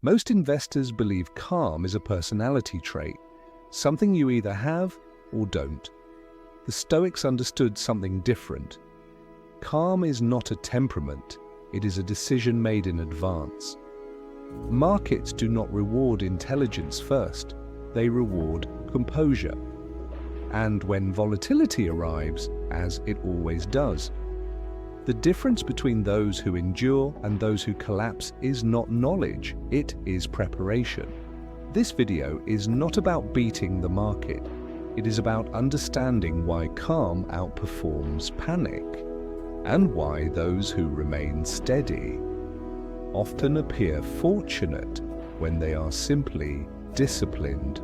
Most investors believe calm is a personality trait, something you either have or don't. The Stoics understood something different. Calm is not a temperament, it is a decision made in advance. Markets do not reward intelligence first, they reward composure. And when volatility arrives, as it always does, the difference between those who endure and those who collapse is not knowledge, it is preparation. This video is not about beating the market. It is about understanding why calm outperforms panic, and why those who remain steady often appear fortunate when they are simply disciplined.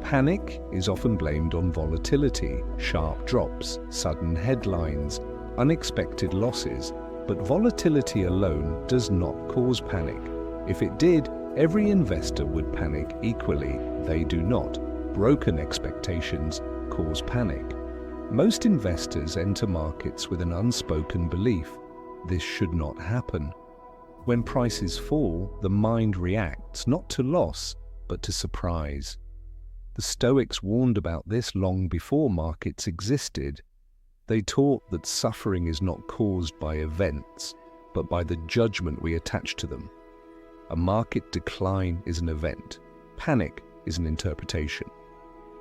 Panic is often blamed on volatility, sharp drops, sudden headlines, unexpected losses, but volatility alone does not cause panic. If it did, every investor would panic equally. They do not. Broken expectations cause panic. Most investors enter markets with an unspoken belief: this should not happen. When prices fall, the mind reacts not to loss, but to surprise. The Stoics warned about this long before markets existed. They taught that suffering is not caused by events, but by the judgment we attach to them. A market decline is an event. Panic is an interpretation.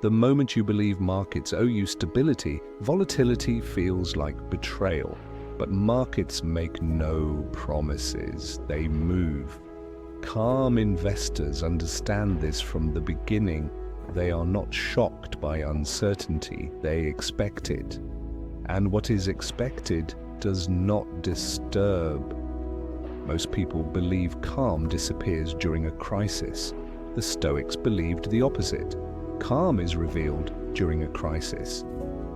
The moment you believe markets owe you stability, volatility feels like betrayal. But markets make no promises, they move. Calm investors understand this from the beginning. They are not shocked by uncertainty, they expect it. And what is expected does not disturb. Most people believe calm disappears during a crisis. The Stoics believed the opposite. Calm is revealed during a crisis.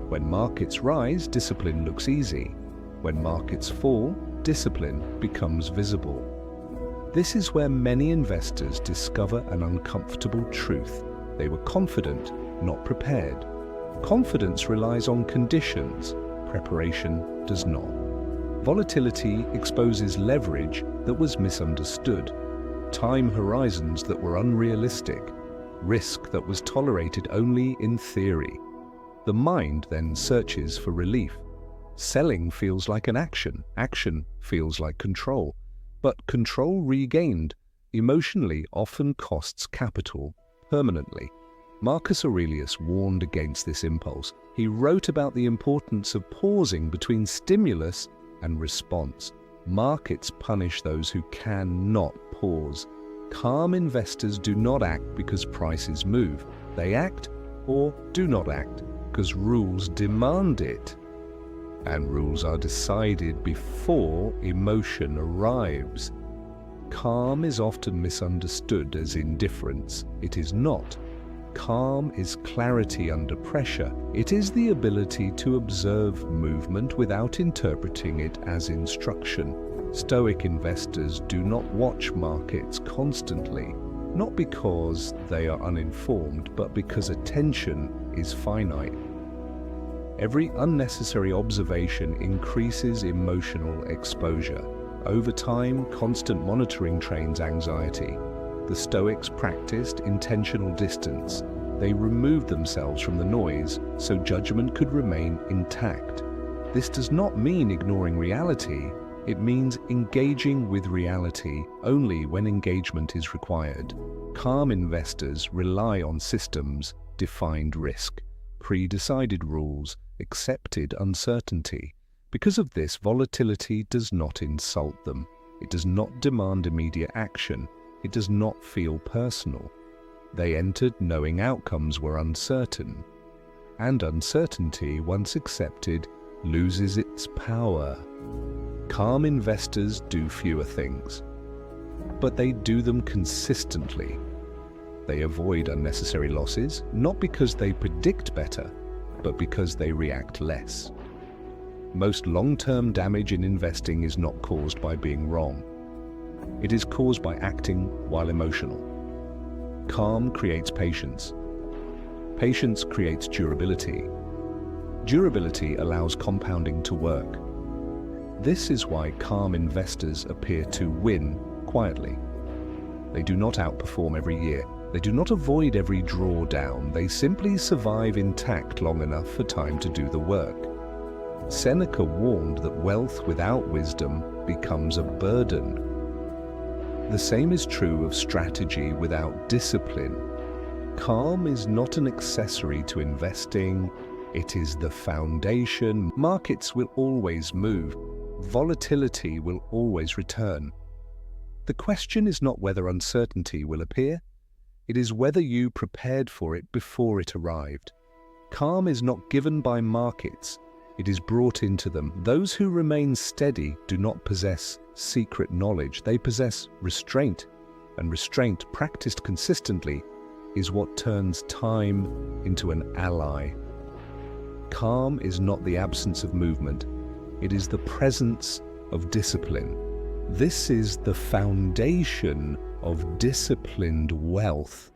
When markets rise, discipline looks easy. When markets fall, discipline becomes visible. This is where many investors discover an uncomfortable truth. They were confident, not prepared. Confidence relies on conditions, preparation does not. Volatility exposes leverage that was misunderstood, time horizons that were unrealistic, risk that was tolerated only in theory. The mind then searches for relief. Selling feels like an action, action feels like control, but control regained emotionally often costs capital permanently. Marcus Aurelius warned against this impulse. He wrote about the importance of pausing between stimulus and response. Markets punish those who cannot pause. Calm investors do not act because prices move. They act or do not act because rules demand it. And rules are decided before emotion arrives. Calm is often misunderstood as indifference. It is not. Calm is clarity under pressure. It is the ability to observe movement without interpreting it as instruction. Stoic investors do not watch markets constantly, not because they are uninformed, but because attention is finite. Every unnecessary observation increases emotional exposure. Over time, constant monitoring trains anxiety. The Stoics practiced intentional distance. They removed themselves from the noise so judgment could remain intact. This does not mean ignoring reality. It means engaging with reality only when engagement is required. Calm investors rely on systems, defined risk, pre-decided rules, accepted uncertainty. Because of this, volatility does not insult them. It does not demand immediate action. It does not feel personal. They entered knowing outcomes were uncertain. And uncertainty, once accepted, loses its power. Calm investors do fewer things, but they do them consistently. They avoid unnecessary losses, not because they predict better, but because they react less. Most long-term damage in investing is not caused by being wrong. It is caused by acting while emotional. Calm creates patience. Patience creates durability. Durability allows compounding to work. This is why calm investors appear to win quietly. They do not outperform every year. They do not avoid every drawdown. They simply survive intact long enough for time to do the work. Seneca warned that wealth without wisdom becomes a burden. The same is true of strategy without discipline. Calm is not an accessory to investing, it is the foundation. Markets will always move. Volatility will always return. The question is not whether uncertainty will appear, it is whether you prepared for it before it arrived. Calm is not given by markets, it is brought into them. Those who remain steady do not possess secret knowledge, they possess restraint, and restraint practiced consistently is what turns time into an ally. Calm is not the absence of movement, it is the presence of discipline. This is the foundation of disciplined wealth.